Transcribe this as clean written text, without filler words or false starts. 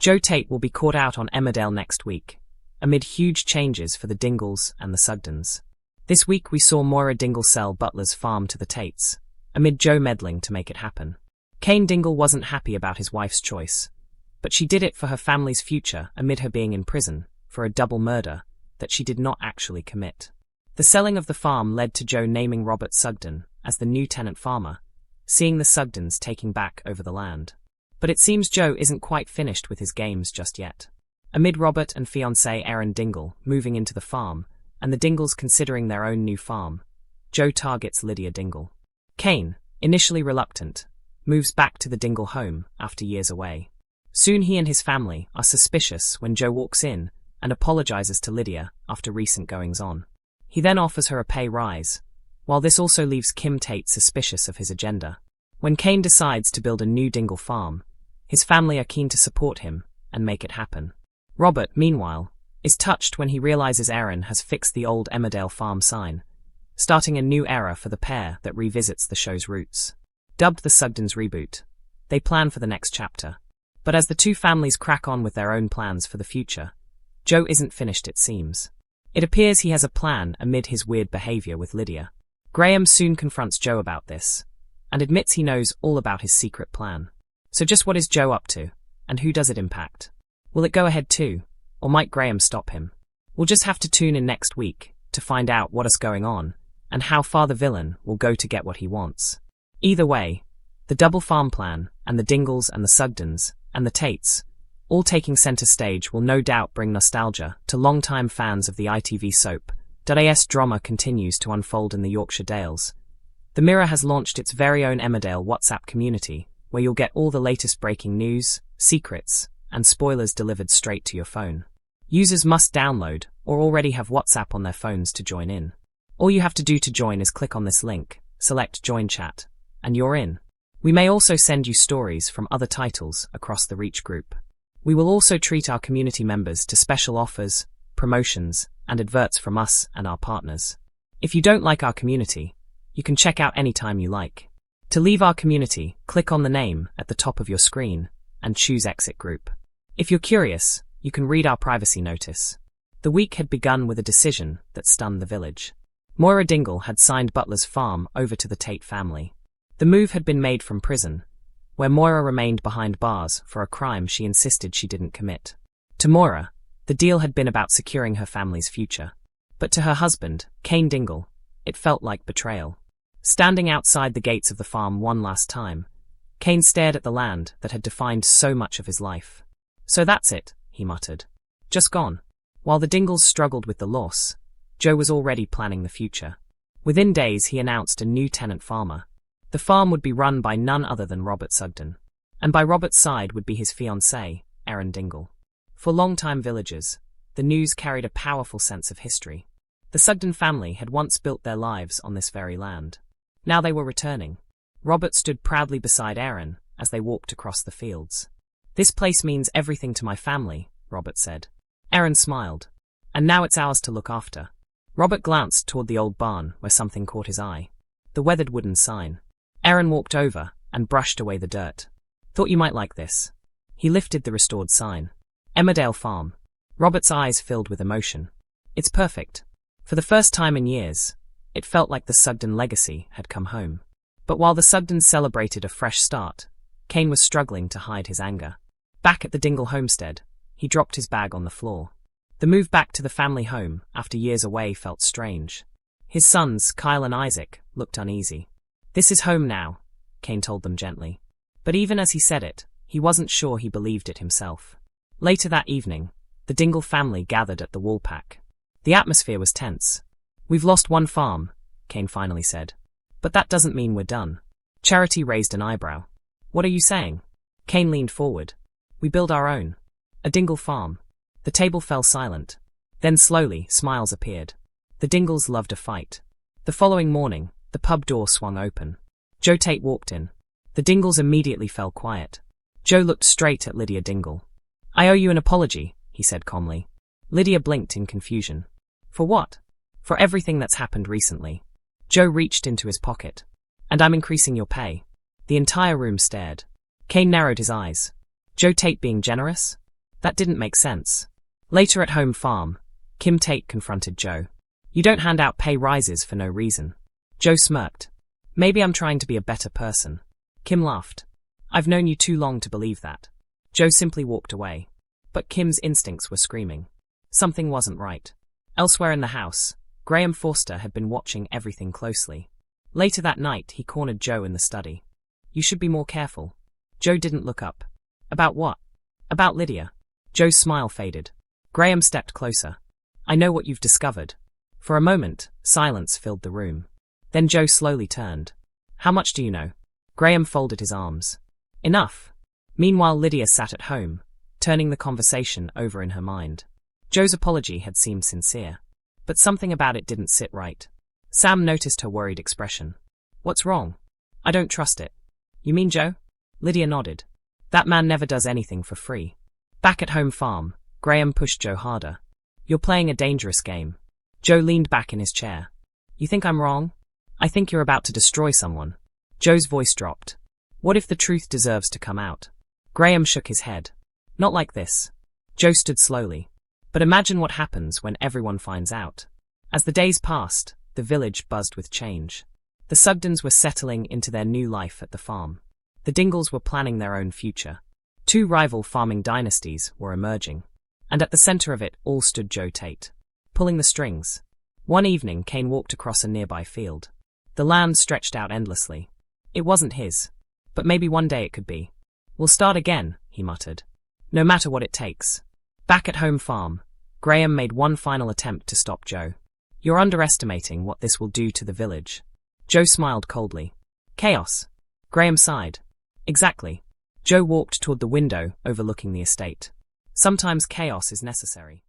Joe Tate will be caught out on Emmerdale next week, amid huge changes for the Dingles and the Sugdens. This week we saw Moira Dingle sell Butler's farm to the Tates, amid Joe meddling to make it happen. Kane Dingle wasn't happy about his wife's choice, but she did it for her family's future amid her being in prison for a double murder that she did not actually commit. The selling of the farm led to Joe naming Robert Sugden as the new tenant farmer, seeing the Sugdens taking back over the land. But it seems Joe isn't quite finished with his games just yet. Amid Robert and fiancée Erin Dingle moving into the farm, and the Dingles considering their own new farm, Joe targets Lydia Dingle. Kane, initially reluctant, moves back to the Dingle home after years away. Soon he and his family are suspicious when Joe walks in and apologizes to Lydia after recent goings-on. He then offers her a pay rise, while this also leaves Kim Tate suspicious of his agenda. When Kane decides to build a new Dingle farm, his family are keen to support him and make it happen. Robert, meanwhile, is touched when he realizes Erin has fixed the old Emmerdale farm sign, starting a new era for the pair that revisits the show's roots. Dubbed the Sugdens Reboot, they plan for the next chapter. But as the two families crack on with their own plans for the future, Joe isn't finished, it seems. It appears he has a plan amid his weird behavior with Lydia. Graham soon confronts Joe about this, and admits he knows all about his secret plan. So just what is Joe up to, and who does it impact? Will it go ahead too, or might Graham stop him? We'll just have to tune in next week to find out what is going on, and how far the villain will go to get what he wants. Either way, the double farm plan, and the Dingles and the Sugdens, and the Tates, all taking centre stage, will no doubt bring nostalgia to long-time fans of the ITV soap. AS drama continues to unfold in the Yorkshire Dales. The Mirror has launched its very own Emmerdale WhatsApp community, where you'll get all the latest breaking news, secrets, and spoilers delivered straight to your phone. Users must download or already have WhatsApp on their phones to join in. All you have to do to join is click on this link, select Join Chat, and you're in. We may also send you stories from other titles across the Reach group. We will also treat our community members to special offers, promotions, and adverts from us and our partners. If you don't like our community, you can check out anytime you like. To leave our community, click on the name at the top of your screen and choose Exit Group. If you're curious, you can read our privacy notice. The week had begun with a decision that stunned the village. Moira Dingle had signed Butler's farm over to the Tate family. The move had been made from prison, where Moira remained behind bars for a crime she insisted she didn't commit. To Moira, the deal had been about securing her family's future. But to her husband, Kane Dingle, it felt like betrayal. Standing outside the gates of the farm one last time, Kane stared at the land that had defined so much of his life. So that's it, he muttered. Just gone. While the Dingles struggled with the loss, Joe was already planning the future. Within days he announced a new tenant farmer. The farm would be run by none other than Robert Sugden. And by Robert's side would be his fiancée, Erin Dingle. For long-time villagers, the news carried a powerful sense of history. The Sugden family had once built their lives on this very land. Now they were returning. Robert stood proudly beside Erin as they walked across the fields. "This place means everything to my family," Robert said. Erin smiled. "And now it's ours to look after." Robert glanced toward the old barn where something caught his eye. The weathered wooden sign. Erin walked over and brushed away the dirt. "Thought you might like this." He lifted the restored sign. Emmerdale Farm. Robert's eyes filled with emotion. "It's perfect." For the first time in years, it felt like the Sugden legacy had come home. But while the Sugdens celebrated a fresh start, Kane was struggling to hide his anger. Back at the Dingle homestead, he dropped his bag on the floor. The move back to the family home after years away felt strange. His sons, Kyle and Isaac, looked uneasy. "This is home now," Kane told them gently. But even as he said it, he wasn't sure he believed it himself. Later that evening, the Dingle family gathered at the Woolpack. The atmosphere was tense. "We've lost one farm," Kane finally said. "But that doesn't mean we're done." Charity raised an eyebrow. "What are you saying?" Kane leaned forward. "We build our own. A Dingle farm." The table fell silent. Then slowly, smiles appeared. The Dingles loved a fight. The following morning, the pub door swung open. Joe Tate walked in. The Dingles immediately fell quiet. Joe looked straight at Lydia Dingle. "I owe you an apology," he said calmly. Lydia blinked in confusion. "For what?" "For everything that's happened recently." Joe reached into his pocket. "And I'm increasing your pay." The entire room stared. Kane narrowed his eyes. Joe Tate being generous? That didn't make sense. Later at home farm, Tate confronted Joe. You don't hand out pay rises for no reason. Joe smirked. Maybe I'm trying to be a better person. Kim laughed. I've known you too long to believe that. Joe simply walked away. But Kim's instincts were screaming. Something wasn't right. Elsewhere in the house, Graham Forster had been watching everything closely. Later that night, he cornered Joe in the study. You should be more careful. Joe didn't look up. About what? About Lydia. Joe's smile faded. Graham stepped closer. I know what you've discovered. For a moment, silence filled the room. Then Joe slowly turned. How much do you know? Graham folded his arms. Enough. Meanwhile, Lydia sat at home, turning the conversation over in her mind. Joe's apology had seemed sincere, but something about it didn't sit right. Sam noticed her worried expression. What's wrong? I don't trust it. You mean Joe? Lydia nodded. That man never does anything for free. Back at home farm, Graham pushed Joe harder. You're playing a dangerous game. Joe leaned back in his chair. You think I'm wrong? I think you're about to destroy someone. Joe's voice dropped. What if the truth deserves to come out? Graham shook his head. Not like this. Joe stood slowly. But imagine what happens when everyone finds out. As the days passed, the village buzzed with change. The Sugdens were settling into their new life at the farm. The Dingles were planning their own future. Two rival farming dynasties were emerging. And at the center of it all stood Joe Tate, pulling the strings. One evening, Kane walked across a nearby field. The land stretched out endlessly. It wasn't his. But maybe one day it could be. We'll start again, he muttered. No matter what it takes. Back at home farm, Graham made one final attempt to stop Joe. You're underestimating what this will do to the village. Joe smiled coldly. Chaos. Graham sighed. Exactly. Joe walked toward the window overlooking the estate. Sometimes chaos is necessary.